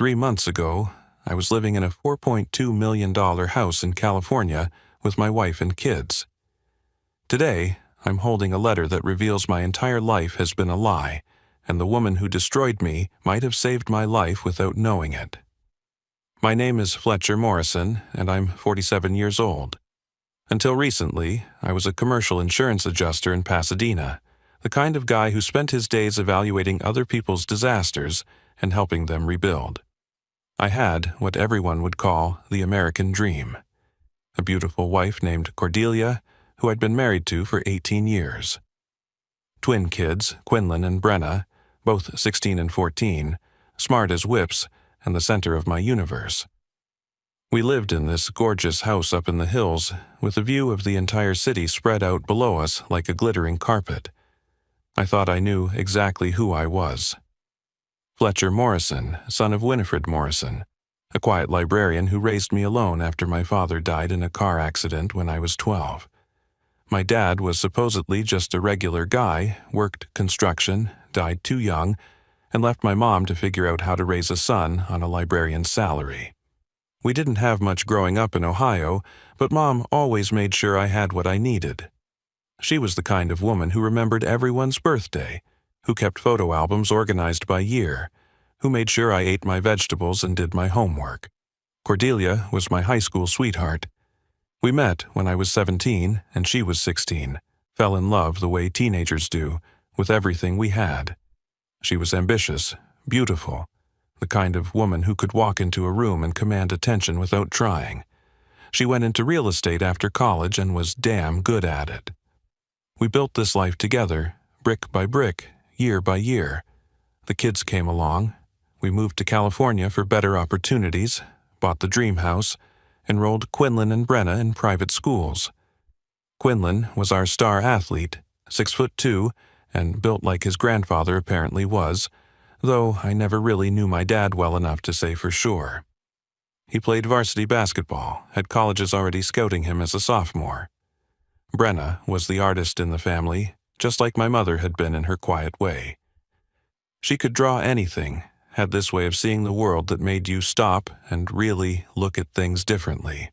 3 months ago, I was living in a $4.2 million house in California with my wife and kids. Today, I'm holding a letter that reveals my entire life has been a lie, and the woman who destroyed me might have saved my life without knowing it. My name is Fletcher Morrison, and I'm 47 years old. Until recently, I was a commercial insurance adjuster in Pasadena, the kind of guy who spent his days evaluating other people's disasters and helping them rebuild. I had what everyone would call the American dream. A beautiful wife named Cordelia, who I'd been married to for 18 years. Twin kids, Quinlan and Brenna, both 16 and 14, smart as whips, and the center of my universe. We lived in this gorgeous house up in the hills, with a view of the entire city spread out below us like a glittering carpet. I thought I knew exactly who I was. Fletcher Morrison, son of Winifred Morrison, a quiet librarian who raised me alone after my father died in a car accident when I was 12. My dad was supposedly just a regular guy, worked construction, died too young, and left my mom to figure out how to raise a son on a librarian's salary. We didn't have much growing up in Ohio, but Mom always made sure I had what I needed. She was the kind of woman who remembered everyone's birthday, who kept photo albums organized by year, who made sure I ate my vegetables and did my homework. Cordelia was my high school sweetheart. We met when I was 17 and she was 16, fell in love the way teenagers do, with everything we had. She was ambitious, beautiful, the kind of woman who could walk into a room and command attention without trying. She went into real estate after college and was damn good at it. We built this life together, brick by brick, year by year. The kids came along. We moved to California for better opportunities, bought the dream house, enrolled Quinlan and Brenna in private schools. Quinlan was our star athlete, 6'2", and built like his grandfather apparently was, though I never really knew my dad well enough to say for sure. He played varsity basketball, had colleges already scouting him as a sophomore. Brenna was the artist in the family, just like my mother had been in her quiet way. She could draw anything, had this way of seeing the world that made you stop and really look at things differently.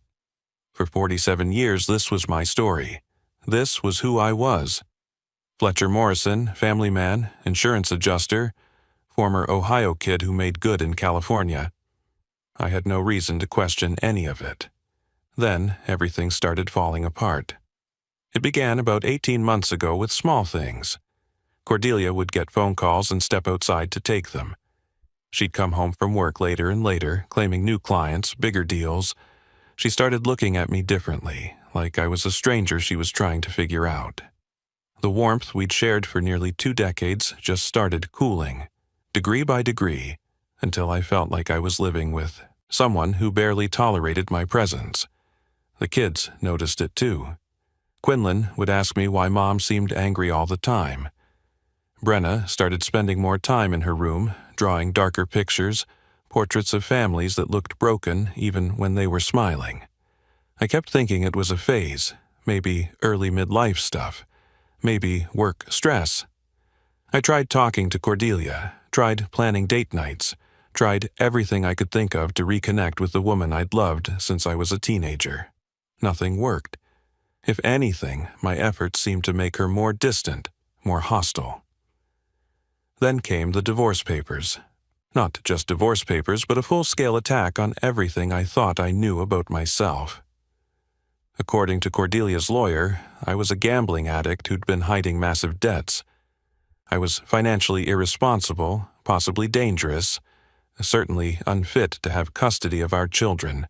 For 47 years, this was my story. This was who I was. Fletcher Morrison, family man, insurance adjuster, former Ohio kid who made good in California. I had no reason to question any of it. Then everything started falling apart. It began about 18 months ago with small things. Cordelia would get phone calls and step outside to take them. She'd come home from work later and later, claiming new clients, bigger deals. She started looking at me differently, like I was a stranger she was trying to figure out. The warmth we'd shared for nearly 2 decades just started cooling, degree by degree, until I felt like I was living with someone who barely tolerated my presence. The kids noticed it too. Quinlan would ask me why Mom seemed angry all the time. Brenna started spending more time in her room, drawing darker pictures, portraits of families that looked broken even when they were smiling. I kept thinking it was a phase, maybe early midlife stuff, maybe work stress. I tried talking to Cordelia, tried planning date nights, tried everything I could think of to reconnect with the woman I'd loved since I was a teenager. Nothing worked. If anything, my efforts seemed to make her more distant, more hostile. Then came the divorce papers. Not just divorce papers, but a full-scale attack on everything I thought I knew about myself. According to Cordelia's lawyer, I was a gambling addict who'd been hiding massive debts. I was financially irresponsible, possibly dangerous, certainly unfit to have custody of our children.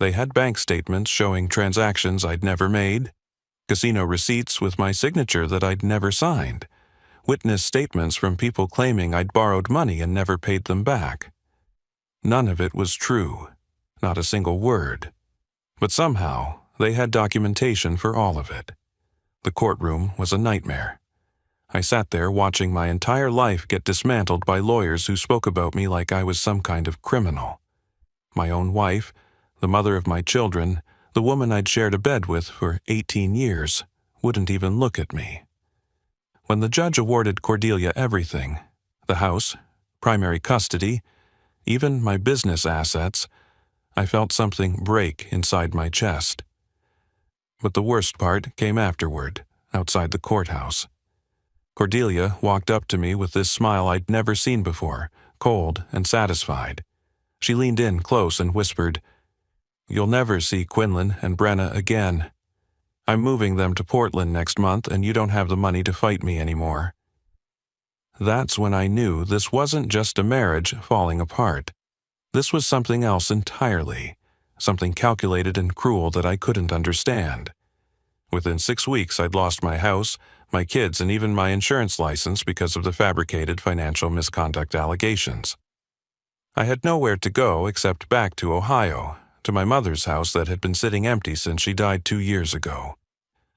They had bank statements showing transactions I'd never made, casino receipts with my signature that I'd never signed, witness statements from people claiming I'd borrowed money and never paid them back. None of it was true, not a single word. But somehow, they had documentation for all of it. The courtroom was a nightmare. I sat there watching my entire life get dismantled by lawyers who spoke about me like I was some kind of criminal. My own wife, the mother of my children, the woman I'd shared a bed with for 18 years, wouldn't even look at me. When the judge awarded Cordelia everything, the house, primary custody, even my business assets, I felt something break inside my chest. But the worst part came afterward, outside the courthouse. Cordelia walked up to me with this smile I'd never seen before, cold and satisfied. She leaned in close and whispered, "You'll never see Quinlan and Brenna again. I'm moving them to Portland next month, and you don't have the money to fight me anymore." That's when I knew this wasn't just a marriage falling apart. This was something else entirely, something calculated and cruel that I couldn't understand. Within 6 weeks, I'd lost my house, my kids, and even my insurance license because of the fabricated financial misconduct allegations. I had nowhere to go except back to Ohio, to my mother's house that had been sitting empty since she died 2 years ago.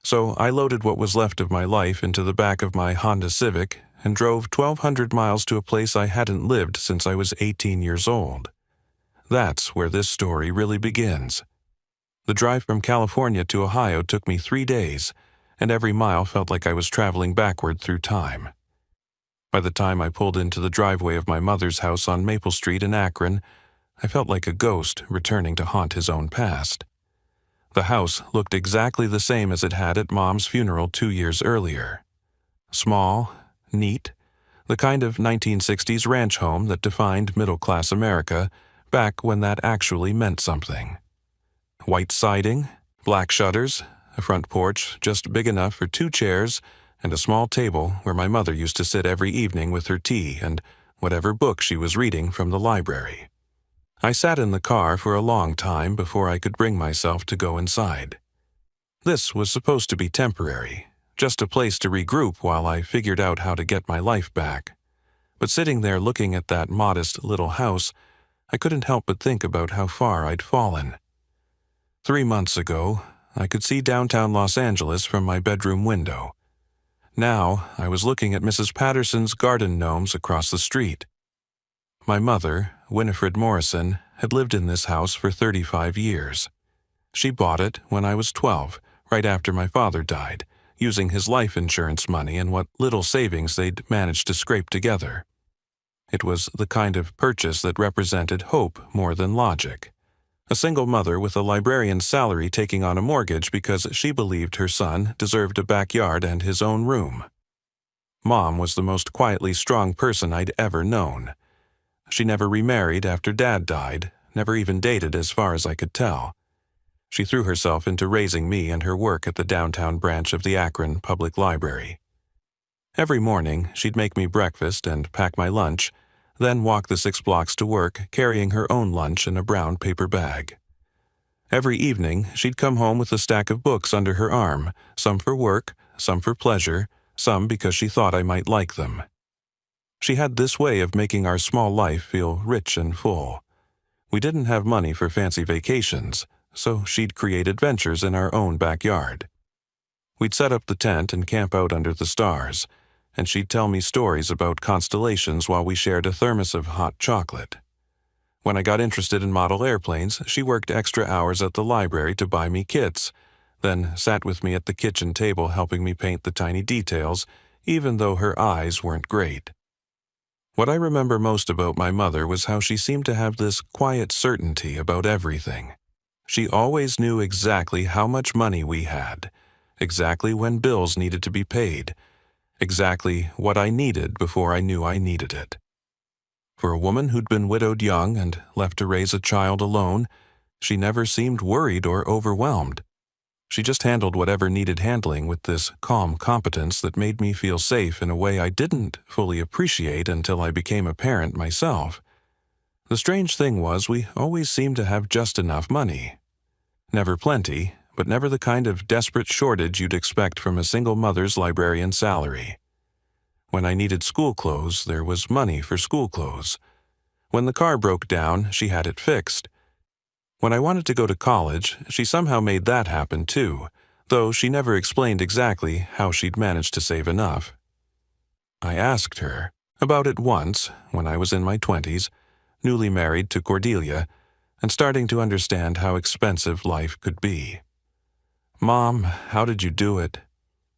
So I loaded what was left of my life into the back of my Honda Civic and drove 1,200 miles to a place I hadn't lived since I was 18 years old. That's where this story really begins. The drive from California to Ohio took me 3 days, and every mile felt like I was traveling backward through time. By the time I pulled into the driveway of my mother's house on Maple Street in Akron, I felt like a ghost returning to haunt his own past. The house looked exactly the same as it had at Mom's funeral 2 years earlier. Small, neat, the kind of 1960s ranch home that defined middle-class America back when that actually meant something. White siding, black shutters, a front porch just big enough for 2 chairs, and a small table where my mother used to sit every evening with her tea and whatever book she was reading from the library. I sat in the car for a long time before I could bring myself to go inside. This was supposed to be temporary, just a place to regroup while I figured out how to get my life back. But sitting there looking at that modest little house, I couldn't help but think about how far I'd fallen. 3 months ago, I could see downtown Los Angeles from my bedroom window. Now, I was looking at Mrs. Patterson's garden gnomes across the street. My mother, Winifred Morrison, had lived in this house for 35 years. She bought it when I was 12, right after my father died, using his life insurance money and what little savings they'd managed to scrape together. It was the kind of purchase that represented hope more than logic. A single mother with a librarian's salary taking on a mortgage because she believed her son deserved a backyard and his own room. Mom was the most quietly strong person I'd ever known. She never remarried after Dad died, never even dated as far as I could tell. She threw herself into raising me and her work at the downtown branch of the Akron Public Library. Every morning, she'd make me breakfast and pack my lunch, then walk the 6 blocks to work, carrying her own lunch in a brown paper bag. Every evening, she'd come home with a stack of books under her arm, some for work, some for pleasure, some because she thought I might like them. She had this way of making our small life feel rich and full. We didn't have money for fancy vacations, so she'd create adventures in our own backyard. We'd set up the tent and camp out under the stars, and she'd tell me stories about constellations while we shared a thermos of hot chocolate. When I got interested in model airplanes, she worked extra hours at the library to buy me kits, then sat with me at the kitchen table helping me paint the tiny details, even though her eyes weren't great. What I remember most about my mother was how she seemed to have this quiet certainty about everything. She always knew exactly how much money we had, exactly when bills needed to be paid, exactly what I needed before I knew I needed it. For a woman who'd been widowed young and left to raise a child alone, she never seemed worried or overwhelmed. She just handled whatever needed handling with this calm competence that made me feel safe in a way I didn't fully appreciate until I became a parent myself. The strange thing was we always seemed to have just enough money. Never plenty, but never the kind of desperate shortage you'd expect from a single mother's librarian salary. When I needed school clothes, there was money for school clothes. When the car broke down, she had it fixed. When I wanted to go to college, she somehow made that happen too, though she never explained exactly how she'd managed to save enough. I asked her about it once, when I was in my 20s, newly married to Cordelia, and starting to understand how expensive life could be. "Mom, how did you do it?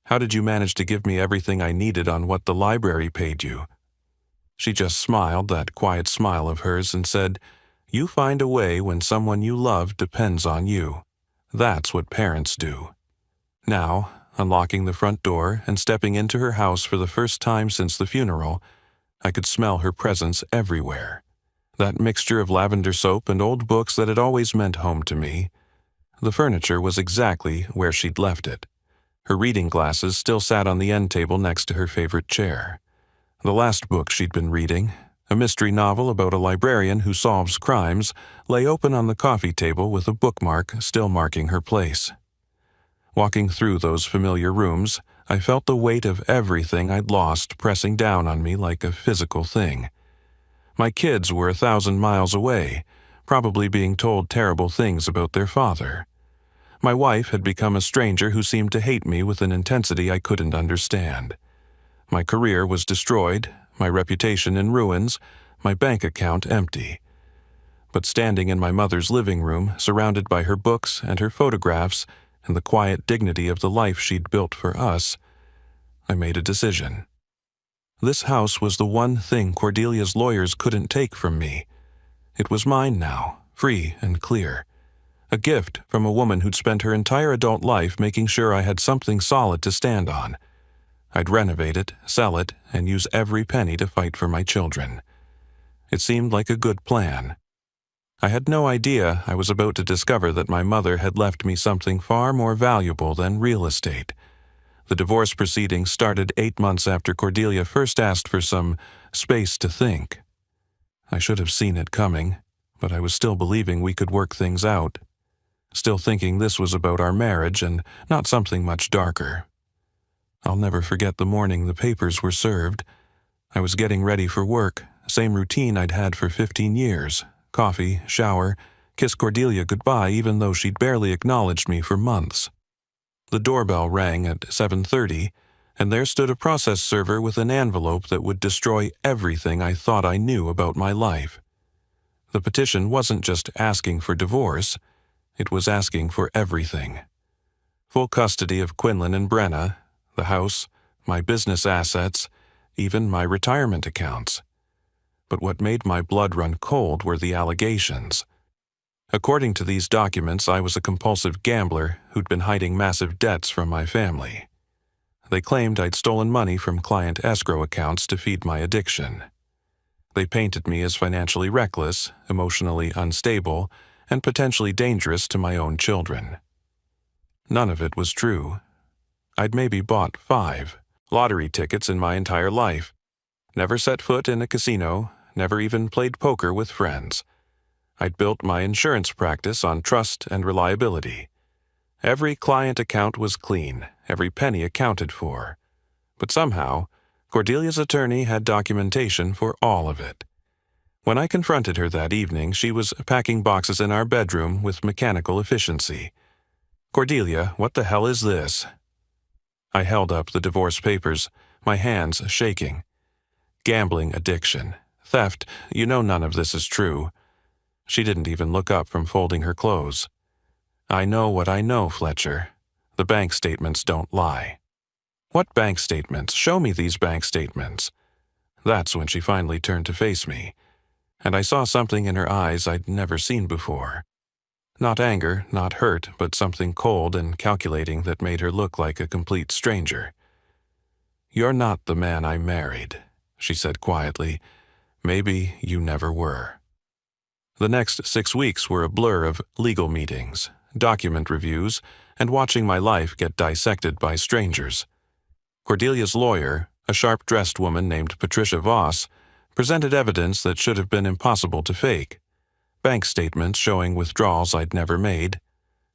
How did you manage to give me everything I needed on what the library paid you?" She just smiled that quiet smile of hers and said, "You find a way when someone you love depends on you. That's what parents do." Now, unlocking the front door and stepping into her house for the first time since the funeral, I could smell her presence everywhere. That mixture of lavender soap and old books that had always meant home to me. The furniture was exactly where she'd left it. Her reading glasses still sat on the end table next to her favorite chair. The last book she'd been reading, a mystery novel about a librarian who solves crimes, lay open on the coffee table with a bookmark still marking her place. Walking through those familiar rooms, I felt the weight of everything I'd lost pressing down on me like a physical thing. My kids were 1,000 miles away, probably being told terrible things about their father. My wife had become a stranger who seemed to hate me with an intensity I couldn't understand. My career was destroyed, my reputation in ruins, my bank account empty. But standing in my mother's living room, surrounded by her books and her photographs and the quiet dignity of the life she'd built for us, I made a decision. This house was the one thing Cordelia's lawyers couldn't take from me. It was mine now, free and clear. A gift from a woman who'd spent her entire adult life making sure I had something solid to stand on. I'd renovate it, sell it, and use every penny to fight for my children. It seemed like a good plan. I had no idea I was about to discover that my mother had left me something far more valuable than real estate. The divorce proceedings started 8 months after Cordelia first asked for some space to think. I should have seen it coming, but I was still believing we could work things out. Still thinking this was about our marriage and not something much darker. I'll never forget the morning the papers were served. I was getting ready for work, same routine I'd had for 15 years. Coffee, shower, kiss Cordelia goodbye even though she'd barely acknowledged me for months. The doorbell rang at 7:30, and there stood a process server with an envelope that would destroy everything I thought I knew about my life. The petition wasn't just asking for divorce, it was asking for everything. Full custody of Quinlan and Brenna, the house, my business assets, even my retirement accounts. But what made my blood run cold were the allegations. According to these documents, I was a compulsive gambler who'd been hiding massive debts from my family. They claimed I'd stolen money from client escrow accounts to feed my addiction. They painted me as financially reckless, emotionally unstable, and potentially dangerous to my own children. None of it was true. I'd maybe bought 5 lottery tickets in my entire life, never set foot in a casino, never even played poker with friends. I'd built my insurance practice on trust and reliability. Every client account was clean, every penny accounted for. But somehow, Cordelia's attorney had documentation for all of it. When I confronted her that evening, she was packing boxes in our bedroom with mechanical efficiency. "Cordelia, what the hell is this?" I held up the divorce papers, my hands shaking. "Gambling addiction. Theft, you know none of this is true." She didn't even look up from folding her clothes. "I know what I know, Fletcher. The bank statements don't lie." "What bank statements? Show me these bank statements." That's when she finally turned to face me, and I saw something in her eyes I'd never seen before. Not anger, not hurt, but something cold and calculating that made her look like a complete stranger. "You're not the man I married," she said quietly. "Maybe you never were." The next 6 weeks were a blur of legal meetings, document reviews, and watching my life get dissected by strangers. Cordelia's lawyer, a sharp-dressed woman named Patricia Voss, presented evidence that should have been impossible to fake. Bank statements showing withdrawals I'd never made,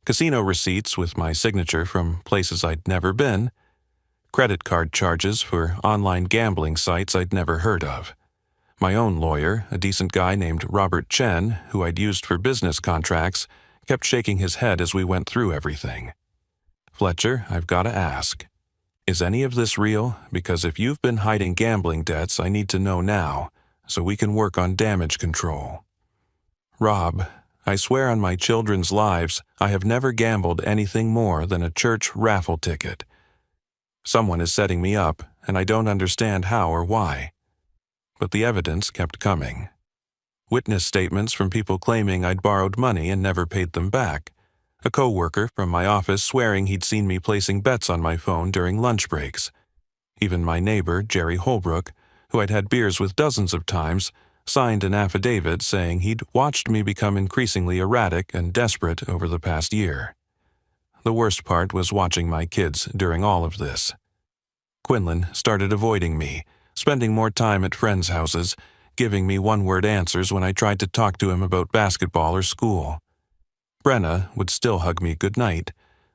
casino receipts with my signature from places I'd never been, credit card charges for online gambling sites I'd never heard of. My own lawyer, a decent guy named Robert Chen, who I'd used for business contracts, kept shaking his head as we went through everything. "Fletcher, I've got to ask, is any of this real? Because if you've been hiding gambling debts, I need to know now, so we can work on damage control." "Rob, I swear on my children's lives, I have never gambled anything more than a church raffle ticket. Someone is setting me up, and I don't understand how or why." But the evidence kept coming. Witness statements from people claiming I'd borrowed money and never paid them back. A co-worker from my office swearing he'd seen me placing bets on my phone during lunch breaks. Even my neighbor, Jerry Holbrook, who I'd had beers with dozens of times, signed an affidavit saying he'd watched me become increasingly erratic and desperate over the past year. The worst part was watching my kids during all of this. Quinlan started avoiding me, spending more time at friends' houses, giving me one-word answers when I tried to talk to him about basketball or school. Brenna would still hug me goodnight,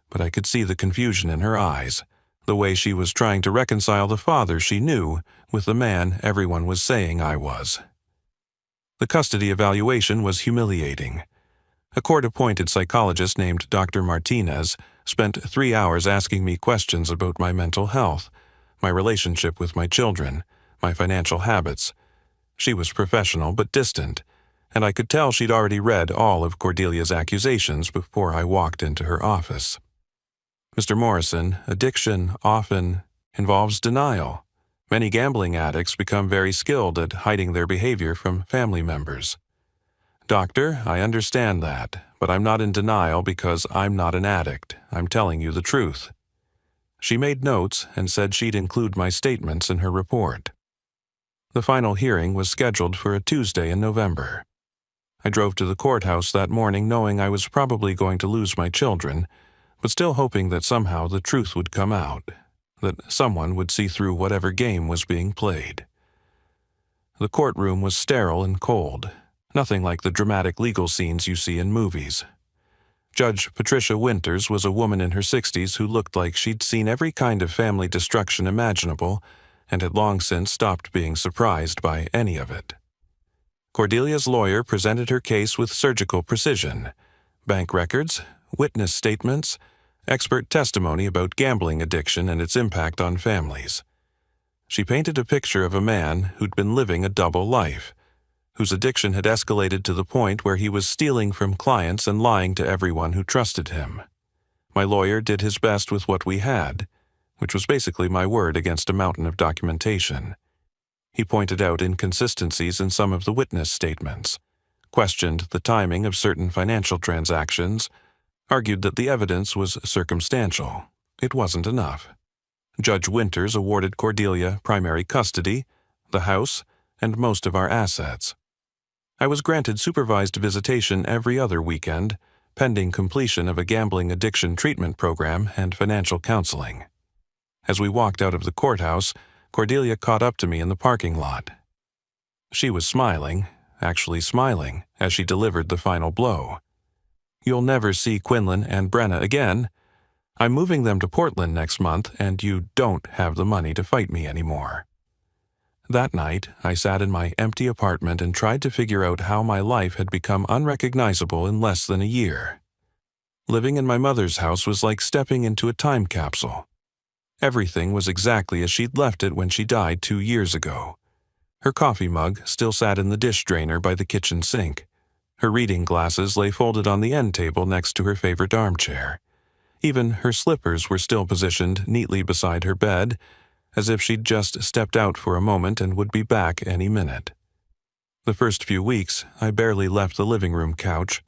but I could see the confusion in her eyes, the way she was trying to reconcile the father she knew with the man everyone was saying I was. The custody evaluation was humiliating. A court-appointed psychologist named Dr. Martinez spent 3 hours asking me questions about my mental health, my relationship with my children, my financial habits. She was professional but distant, and I could tell she'd already read all of Cordelia's accusations before I walked into her office. Mr. Morrison, addiction often involves denial. Many gambling addicts become very skilled at hiding their behavior from family members. Doctor, I understand that, but I'm not in denial because I'm not an addict. I'm telling you the truth. She made notes and said she'd include my statements in her report. The final hearing was scheduled for a Tuesday in November. I drove to the courthouse that morning knowing I was probably going to lose my children, but still hoping that somehow the truth would come out, that someone would see through whatever game was being played. The courtroom was sterile and cold, nothing like the dramatic legal scenes you see in movies. Judge Patricia Winters was a woman in her 60s who looked like she'd seen every kind of family destruction imaginable and had long since stopped being surprised by any of it. Cordelia's lawyer presented her case with surgical precision. Bank records, witness statements, expert testimony about gambling addiction and its impact on families. She painted a picture of a man who'd been living a double life, whose addiction had escalated to the point where he was stealing from clients and lying to everyone who trusted him. My lawyer did his best with what we had, which was basically my word against a mountain of documentation. He pointed out inconsistencies in some of the witness statements, questioned the timing of certain financial transactions, argued that the evidence was circumstantial. It wasn't enough. Judge Winters awarded Cordelia primary custody, the house, and most of our assets. I was granted supervised visitation every other weekend, pending completion of a gambling addiction treatment program and financial counseling. As we walked out of the courthouse, Cordelia caught up to me in the parking lot. She was smiling, actually smiling, as she delivered the final blow. "You'll never see Quinlan and Brenna again. I'm moving them to Portland next month, and you don't have the money to fight me anymore." That night, I sat in my empty apartment and tried to figure out how my life had become unrecognizable in less than a year. Living in my mother's house was like stepping into a time capsule. Everything was exactly as she'd left it when she died 2 years ago. Her coffee mug still sat in the dish drainer by the kitchen sink. Her reading glasses lay folded on the end table next to her favorite armchair. Even her slippers were still positioned neatly beside her bed, as if she'd just stepped out for a moment and would be back any minute. The first few weeks, I barely left the living room couch.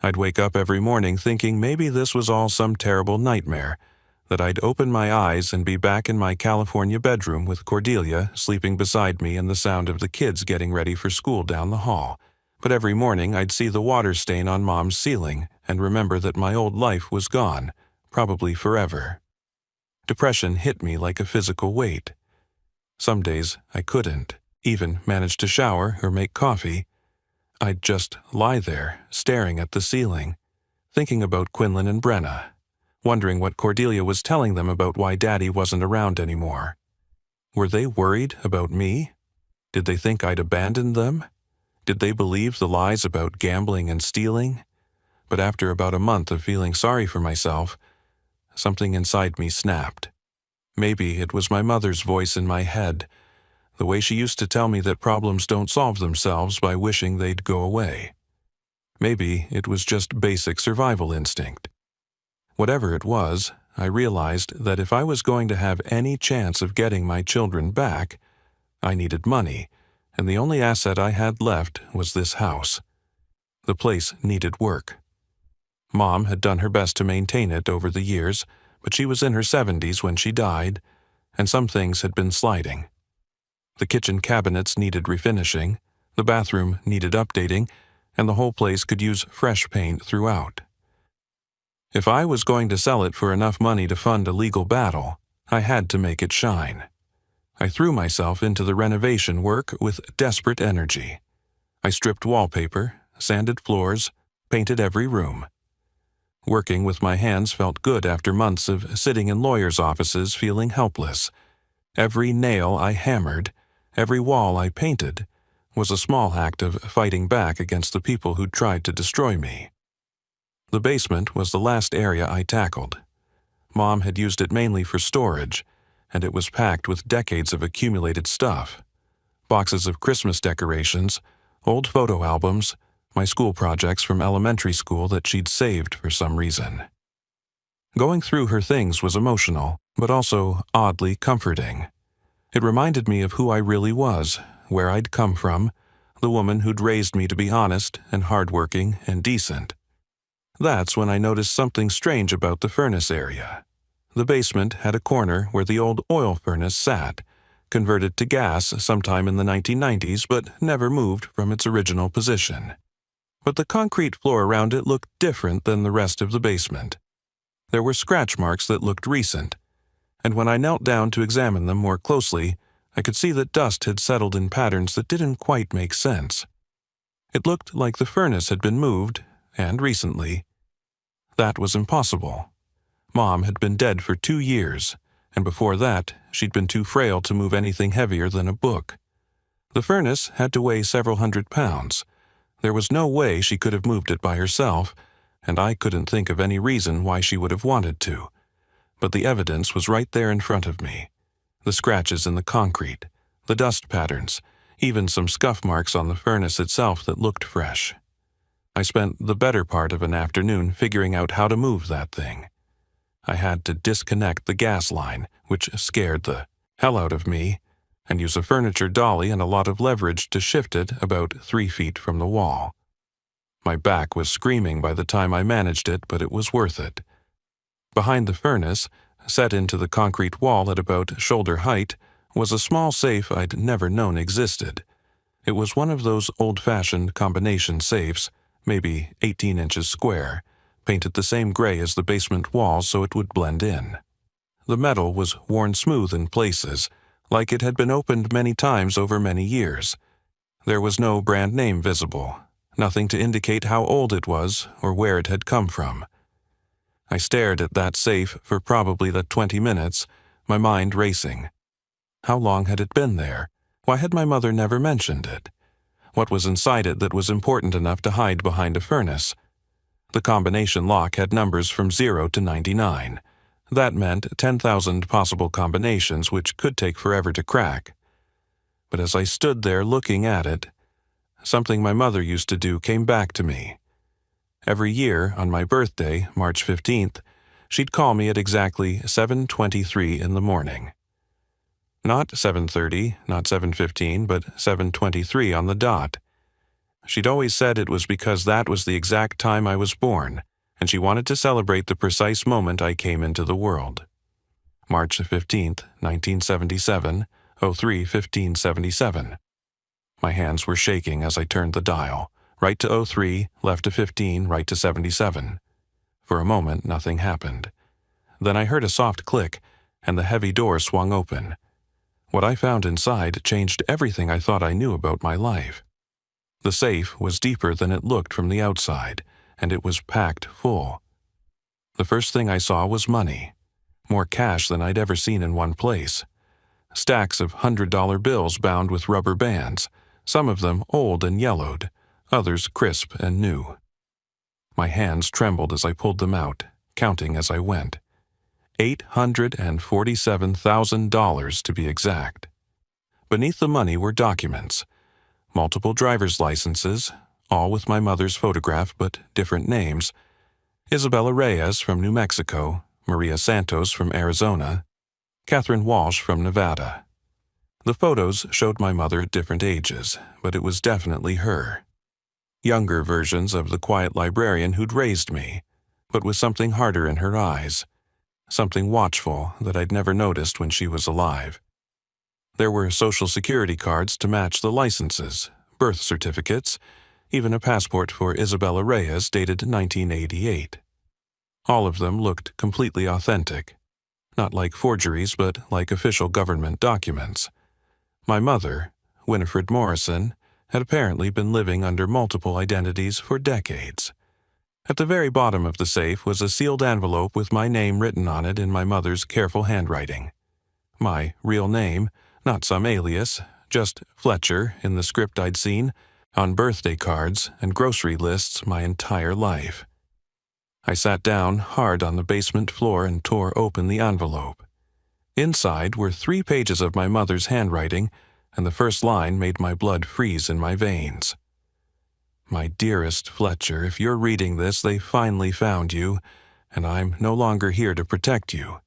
I'd wake up every morning thinking maybe this was all some terrible nightmare, that I'd open my eyes and be back in my California bedroom with Cordelia sleeping beside me and the sound of the kids getting ready for school down the hall. But every morning I'd see the water stain on Mom's ceiling and remember that my old life was gone, probably forever. Depression hit me like a physical weight. Some days I couldn't even manage to shower or make coffee. I'd just lie there, staring at the ceiling, thinking about Quinlan and Brenna, wondering what Cordelia was telling them about why Daddy wasn't around anymore. Were they worried about me? Did they think I'd abandoned them? Did they believe the lies about gambling and stealing? But after about a month of feeling sorry for myself, something inside me snapped. Maybe it was my mother's voice in my head, the way she used to tell me that problems don't solve themselves by wishing they'd go away. Maybe it was just basic survival instinct. Whatever it was, I realized that if I was going to have any chance of getting my children back, I needed money, and the only asset I had left was this house. The place needed work. Mom had done her best to maintain it over the years, but she was in her 70s when she died, and some things had been sliding. The kitchen cabinets needed refinishing, the bathroom needed updating, and the whole place could use fresh paint throughout. If I was going to sell it for enough money to fund a legal battle, I had to make it shine. I threw myself into the renovation work with desperate energy. I stripped wallpaper, sanded floors, painted every room. Working with my hands felt good after months of sitting in lawyers' offices feeling helpless. Every nail I hammered, every wall I painted, was a small act of fighting back against the people who'd tried to destroy me. The basement was the last area I tackled. Mom had used it mainly for storage, and it was packed with decades of accumulated stuff. Boxes of Christmas decorations, old photo albums, my school projects from elementary school that she'd saved for some reason. Going through her things was emotional, but also oddly comforting. It reminded me of who I really was, where I'd come from, the woman who'd raised me to be honest and hardworking and decent. That's when I noticed something strange about the furnace area. The basement had a corner where the old oil furnace sat, converted to gas sometime in the 1990s but never moved from its original position. But the concrete floor around it looked different than the rest of the basement. There were scratch marks that looked recent, and when I knelt down to examine them more closely, I could see that dust had settled in patterns that didn't quite make sense. It looked like the furnace had been moved, and recently. That was impossible. Mom had been dead for 2 years, and before that, she'd been too frail to move anything heavier than a book. The furnace had to weigh several hundred pounds. There was no way she could have moved it by herself, and I couldn't think of any reason why she would have wanted to. But the evidence was right there in front of me. The scratches in the concrete, the dust patterns, even some scuff marks on the furnace itself that looked fresh. I spent the better part of an afternoon figuring out how to move that thing. I had to disconnect the gas line, which scared the hell out of me, and use a furniture dolly and a lot of leverage to shift it about 3 feet from the wall. My back was screaming by the time I managed it, but it was worth it. Behind the furnace, set into the concrete wall at about shoulder height, was a small safe I'd never known existed. It was one of those old-fashioned combination safes, maybe 18 inches square, painted the same gray as the basement walls so it would blend in. The metal was worn smooth in places, like it had been opened many times over many years. There was no brand name visible, nothing to indicate how old it was or where it had come from. I stared at that safe for probably 20 minutes, my mind racing. How long had it been there? Why had my mother never mentioned it? What was inside it that was important enough to hide behind a furnace? The combination lock had numbers from 0 to 99. That meant 10,000 possible combinations, which could take forever to crack. But as I stood there looking at it, something my mother used to do came back to me. Every year, on my birthday, March 15th, she'd call me at exactly 7:23 in the morning. Not 7:30, not 7:15, but 7:23 on the dot. She'd always said it was because that was the exact time I was born, and she wanted to celebrate the precise moment I came into the world. March 15th, 1977, 03:15:77. My hands were shaking as I turned the dial, right to 03, left to 15, right to 77. For a moment, nothing happened. Then I heard a soft click, and the heavy door swung open. What I found inside changed everything I thought I knew about my life. The safe was deeper than it looked from the outside, and it was packed full. The first thing I saw was money. More cash than I'd ever seen in one place. Stacks of $100 bills bound with rubber bands, some of them old and yellowed, others crisp and new. My hands trembled as I pulled them out, counting as I went. $847,000 to be exact. Beneath the money were documents. Multiple driver's licenses, all with my mother's photograph but different names. Isabella Reyes from New Mexico, Maria Santos from Arizona, Catherine Walsh from Nevada. The photos showed my mother at different ages, but it was definitely her. Younger versions of the quiet librarian who'd raised me, but with something harder in her eyes, something watchful that I'd never noticed when she was alive. There were Social Security cards to match the licenses, birth certificates, even a passport for Isabella Reyes dated 1988. All of them looked completely authentic, not like forgeries but like official government documents. My mother, Winifred Morrison, had apparently been living under multiple identities for decades. At the very bottom of the safe was a sealed envelope with my name written on it in my mother's careful handwriting. My real name, not some alias, just Fletcher in the script I'd seen on birthday cards and grocery lists my entire life. I sat down hard on the basement floor and tore open the envelope. Inside were 3 pages of my mother's handwriting, and the first line made my blood freeze in my veins. My dearest Fletcher, if you're reading this, they finally found you, and I'm no longer here to protect you.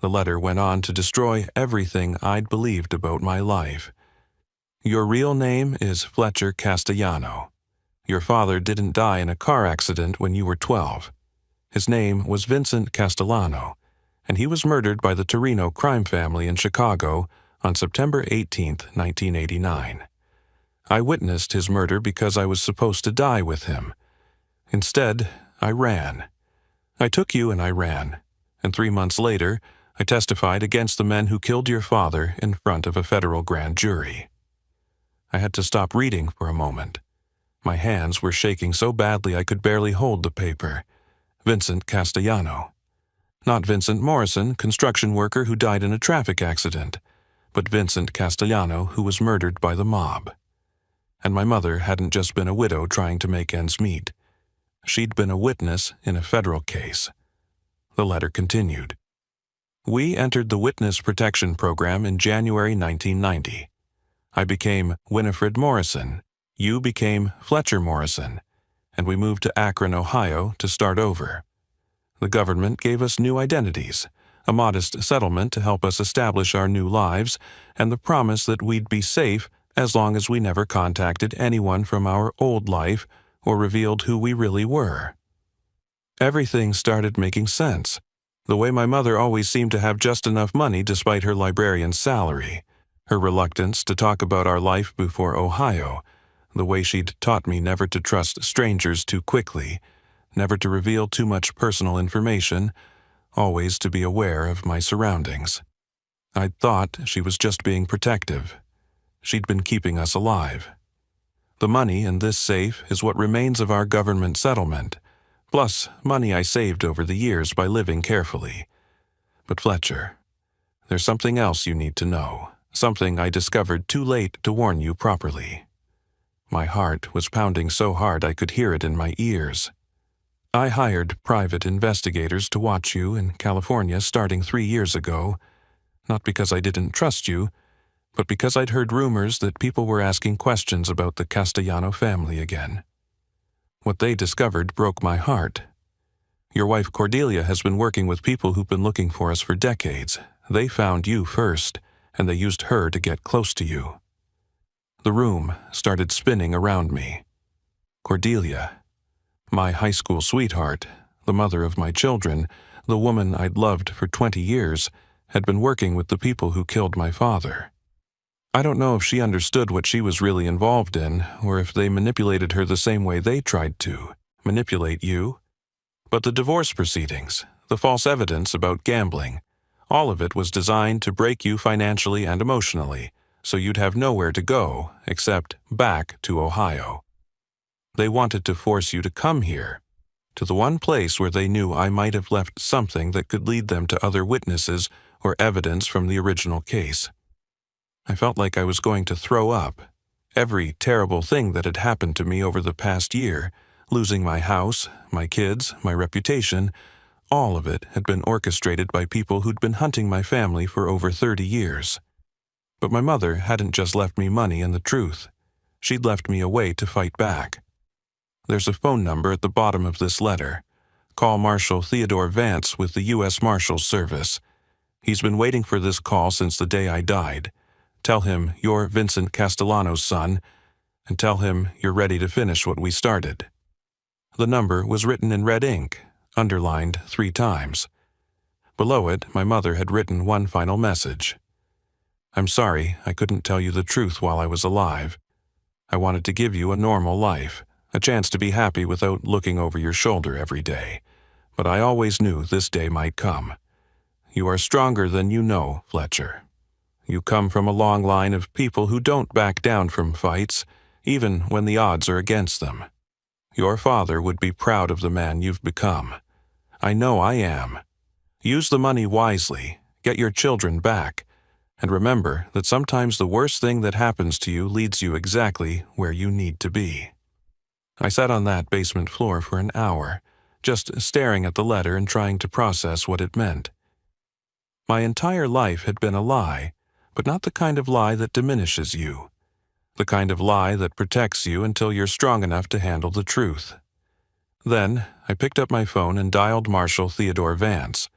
The letter went on to destroy everything I'd believed about my life. Your real name is Fletcher Castellano. Your father didn't die in a car accident when you were 12. His name was Vincent Castellano, and he was murdered by the Torino crime family in Chicago on September 18, 1989. I witnessed his murder because I was supposed to die with him. Instead, I ran. I took you and I ran, and 3 months later, I testified against the men who killed your father in front of a federal grand jury. I had to stop reading for a moment. My hands were shaking so badly I could barely hold the paper. Vincent Castellano. Not Vincent Morrison, construction worker who died in a traffic accident, but Vincent Castellano, who was murdered by the mob. And my mother hadn't just been a widow trying to make ends meet. She'd been a witness in a federal case. The letter continued. We entered the Witness Protection Program in January 1990. I became Winifred Morrison. You became Fletcher Morrison, and we moved to Akron, Ohio to start over. The government gave us new identities, a modest settlement to help us establish our new lives, and the promise that we'd be safe as long as we never contacted anyone from our old life or revealed who we really were. Everything started making sense. The way my mother always seemed to have just enough money despite her librarian's salary, her reluctance to talk about our life before Ohio, the way she'd taught me never to trust strangers too quickly, never to reveal too much personal information, always to be aware of my surroundings. I'd thought she was just being protective. She'd been keeping us alive. The money in this safe is what remains of our government settlement, plus money I saved over the years by living carefully. But Fletcher, there's something else you need to know, something I discovered too late to warn you properly. My heart was pounding so hard I could hear it in my ears. I hired private investigators to watch you in California starting 3 years ago, not because I didn't trust you, but because I'd heard rumors that people were asking questions about the Castellano family again. What they discovered broke my heart. Your wife Cordelia has been working with people who've been looking for us for decades. They found you first, and they used her to get close to you. The room started spinning around me. Cordelia, my high school sweetheart, the mother of my children, the woman I'd loved for 20 years, had been working with the people who killed my father. I don't know if she understood what she was really involved in, or if they manipulated her the same way they tried to manipulate you. But the divorce proceedings, the false evidence about gambling, all of it was designed to break you financially and emotionally, so you'd have nowhere to go except back to Ohio. They wanted to force you to come here, to the one place where they knew I might have left something that could lead them to other witnesses or evidence from the original case. I felt like I was going to throw up. Every terrible thing that had happened to me over the past year, losing my house, my kids, my reputation, all of it had been orchestrated by people who'd been hunting my family for over 30 years. But my mother hadn't just left me money and the truth. She'd left me a way to fight back. There's a phone number at the bottom of this letter. Call Marshal Theodore Vance with the U.S. Marshals Service. He's been waiting for this call since the day I died. Tell him you're Vincent Castellano's son, and tell him you're ready to finish what we started." The number was written in red ink, underlined 3 times. Below it, my mother had written one final message. "I'm sorry I couldn't tell you the truth while I was alive. I wanted to give you a normal life, a chance to be happy without looking over your shoulder every day. But I always knew this day might come. You are stronger than you know, Fletcher. You come from a long line of people who don't back down from fights, even when the odds are against them. Your father would be proud of the man you've become. I know I am. Use the money wisely, get your children back, and remember that sometimes the worst thing that happens to you leads you exactly where you need to be." I sat on that basement floor for an hour, just staring at the letter and trying to process what it meant. My entire life had been a lie, but not the kind of lie that diminishes you. The kind of lie that protects you until you're strong enough to handle the truth. Then, I picked up my phone and dialed Marshal Theodore Vance.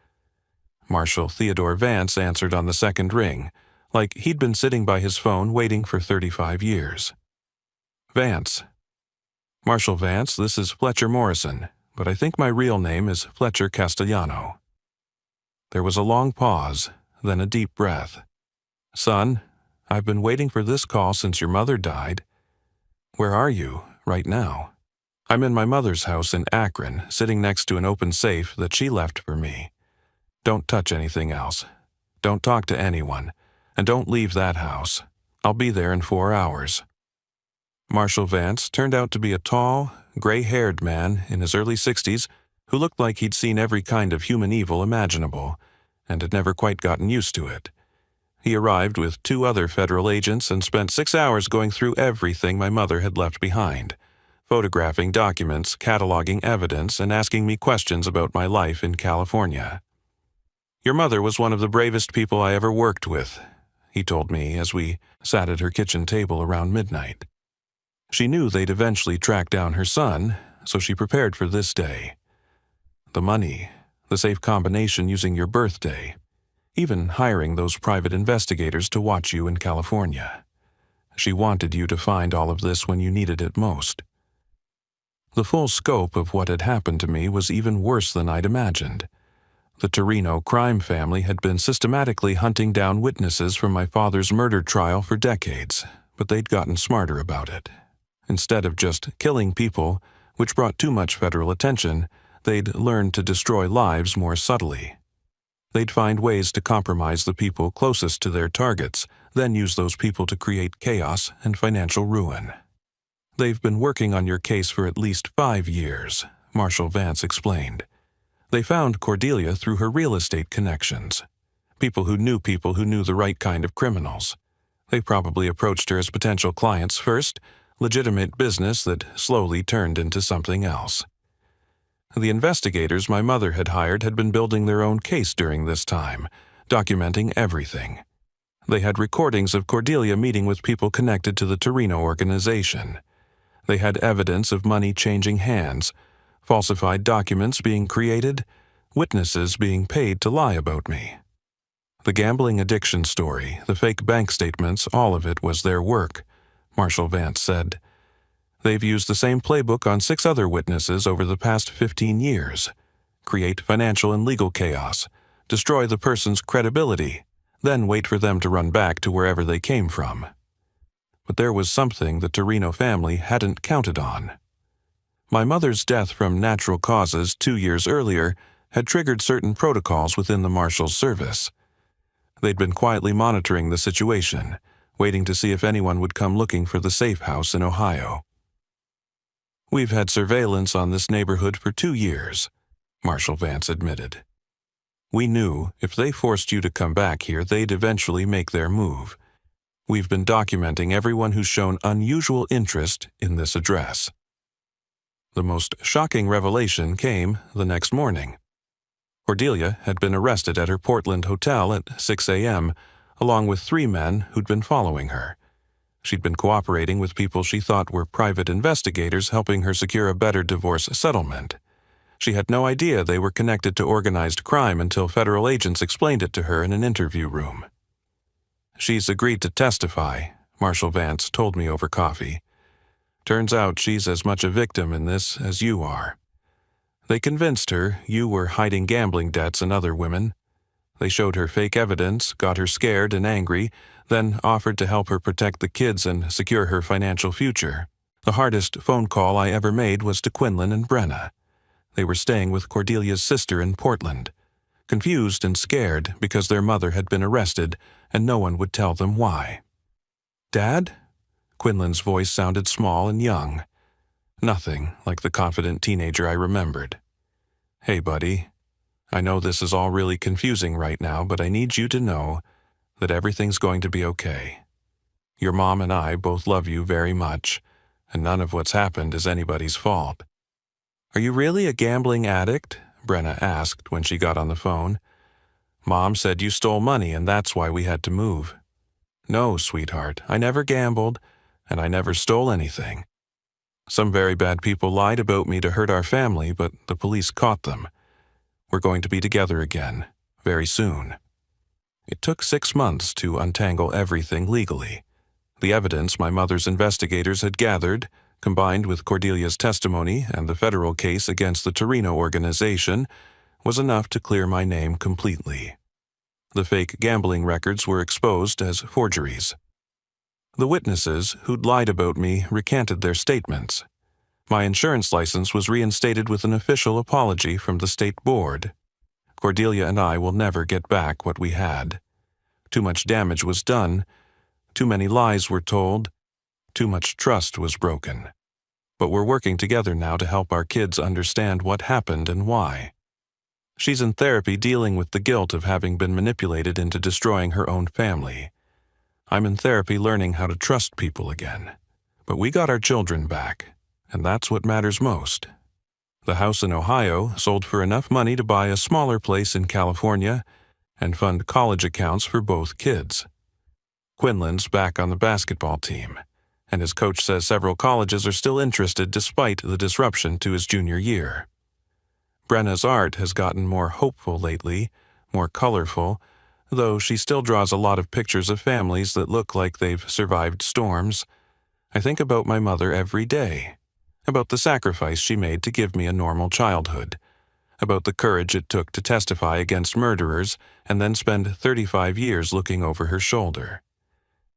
Marshal Theodore Vance answered on the second ring, like he'd been sitting by his phone waiting for 35 years. "Vance." "Marshal Vance, this is Fletcher Morrison, but I think my real name is Fletcher Castellano." There was a long pause, then a deep breath. "Son, I've been waiting for this call since your mother died. Where are you right now?" "I'm in my mother's house in Akron, sitting next to an open safe that she left for me. Don't touch anything else. Don't talk to anyone. And don't leave that house. I'll be there in 4 hours." Marshal Vance turned out to be a tall, gray-haired man in his early 60s who looked like he'd seen every kind of human evil imaginable and had never quite gotten used to it. He arrived with 2 other federal agents and spent 6 hours going through everything my mother had left behind, photographing documents, cataloging evidence, and asking me questions about my life in California. "Your mother was one of the bravest people I ever worked with," he told me as we sat at her kitchen table around midnight. She knew they'd eventually track down her son, so she prepared for this day. The money, the safe combination using your birthday, even hiring those private investigators to watch you in California. She wanted you to find all of this when you needed it most. The full scope of what had happened to me was even worse than I'd imagined. The Torino crime family had been systematically hunting down witnesses from my father's murder trial for decades, but they'd gotten smarter about it. Instead of just killing people, which brought too much federal attention, they'd learned to destroy lives more subtly. They'd find ways to compromise the people closest to their targets, then use those people to create chaos and financial ruin. "They've been working on your case for at least 5 years, Marshal Vance explained. They found Cordelia through her real estate connections. People who knew the right kind of criminals. They probably approached her as potential clients first, legitimate business that slowly turned into something else. The investigators my mother had hired had been building their own case during this time, documenting everything. They had recordings of Cordelia meeting with people connected to the Torino organization. They had evidence of money changing hands, falsified documents being created, witnesses being paid to lie about me. The gambling addiction story, the fake bank statements, all of it was their work, Marshal Vance said. They've used the same playbook on 6 other witnesses over the past 15 years. Create financial and legal chaos, destroy the person's credibility, then wait for them to run back to wherever they came from. But there was something the Torino family hadn't counted on. My mother's death from natural causes 2 years earlier had triggered certain protocols within the Marshal's service. They'd been quietly monitoring the situation, waiting to see if anyone would come looking for the safe house in Ohio. "We've had surveillance on this neighborhood for 2 years, Marshal Vance admitted. "We knew if they forced you to come back here, they'd eventually make their move. We've been documenting everyone who's shown unusual interest in this address." The most shocking revelation came the next morning. Cordelia had been arrested at her Portland hotel at 6 a.m., along with 3 men who'd been following her. She'd been cooperating with people she thought were private investigators helping her secure a better divorce settlement. She had no idea they were connected to organized crime until federal agents explained it to her in an interview room. She's agreed to testify, Marshal Vance told me over coffee. Turns out she's as much a victim in this as you are. They convinced her you were hiding gambling debts and other women. They showed her fake evidence, got her scared and angry, then offered to help her protect the kids and secure her financial future. The hardest phone call I ever made was to Quinlan and Brenna. They were staying with Cordelia's sister in Portland, confused and scared because their mother had been arrested and no one would tell them why. "Dad?" Quinlan's voice sounded small and young. Nothing like the confident teenager I remembered. "Hey, buddy. I know this is all really confusing right now, but I need you to know that everything's going to be okay. Your mom and I both love you very much, and none of what's happened is anybody's fault." "Are you really a gambling addict?" Brenna asked when she got on the phone. "Mom said you stole money and that's why we had to move." "No, sweetheart, I never gambled, and I never stole anything. Some very bad people lied about me to hurt our family, but the police caught them. We're going to be together again, very soon." It took 6 months to untangle everything legally. The evidence my mother's investigators had gathered, combined with Cordelia's testimony and the federal case against the Torino organization, was enough to clear my name completely. The fake gambling records were exposed as forgeries. The witnesses who'd lied about me recanted their statements. My insurance license was reinstated with an official apology from the state board. Cordelia and I will never get back what we had. Too much damage was done, too many lies were told, too much trust was broken. But we're working together now to help our kids understand what happened and why. She's in therapy dealing with the guilt of having been manipulated into destroying her own family. I'm in therapy learning how to trust people again. But we got our children back, and that's what matters most. The house in Ohio sold for enough money to buy a smaller place in California and fund college accounts for both kids. Quinlan's back on the basketball team, and his coach says several colleges are still interested despite the disruption to his junior year. Brenna's art has gotten more hopeful lately, more colorful, though she still draws a lot of pictures of families that look like they've survived storms. I think about my mother every day, about the sacrifice she made to give me a normal childhood, about the courage it took to testify against murderers and then spend 35 years looking over her shoulder.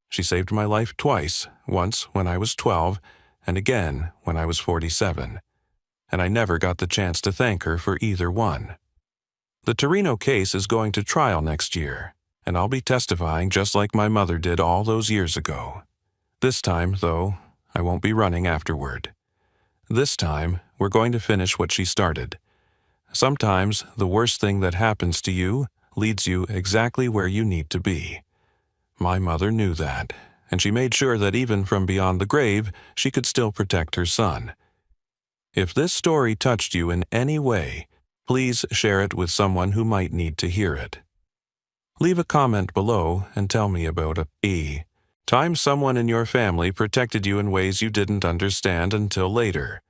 She saved my life twice, once when I was 12 and again when I was 47, and I never got the chance to thank her for either one. The Torino case is going to trial next year, and I'll be testifying just like my mother did all those years ago. This time, though, I won't be running afterward. This time, we're going to finish what she started. Sometimes, the worst thing that happens to you leads you exactly where you need to be. My mother knew that, and she made sure that even from beyond the grave, she could still protect her son. If this story touched you in any way, please share it with someone who might need to hear it. Leave a comment below and tell me about a time someone in your family protected you in ways you didn't understand until later.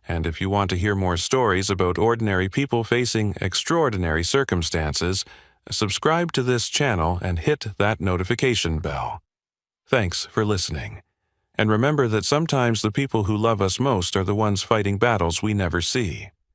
And if you want to hear more stories about ordinary people facing extraordinary circumstances, subscribe to this channel and hit that notification bell. Thanks for listening. And remember that sometimes the people who love us most are the ones fighting battles we never see.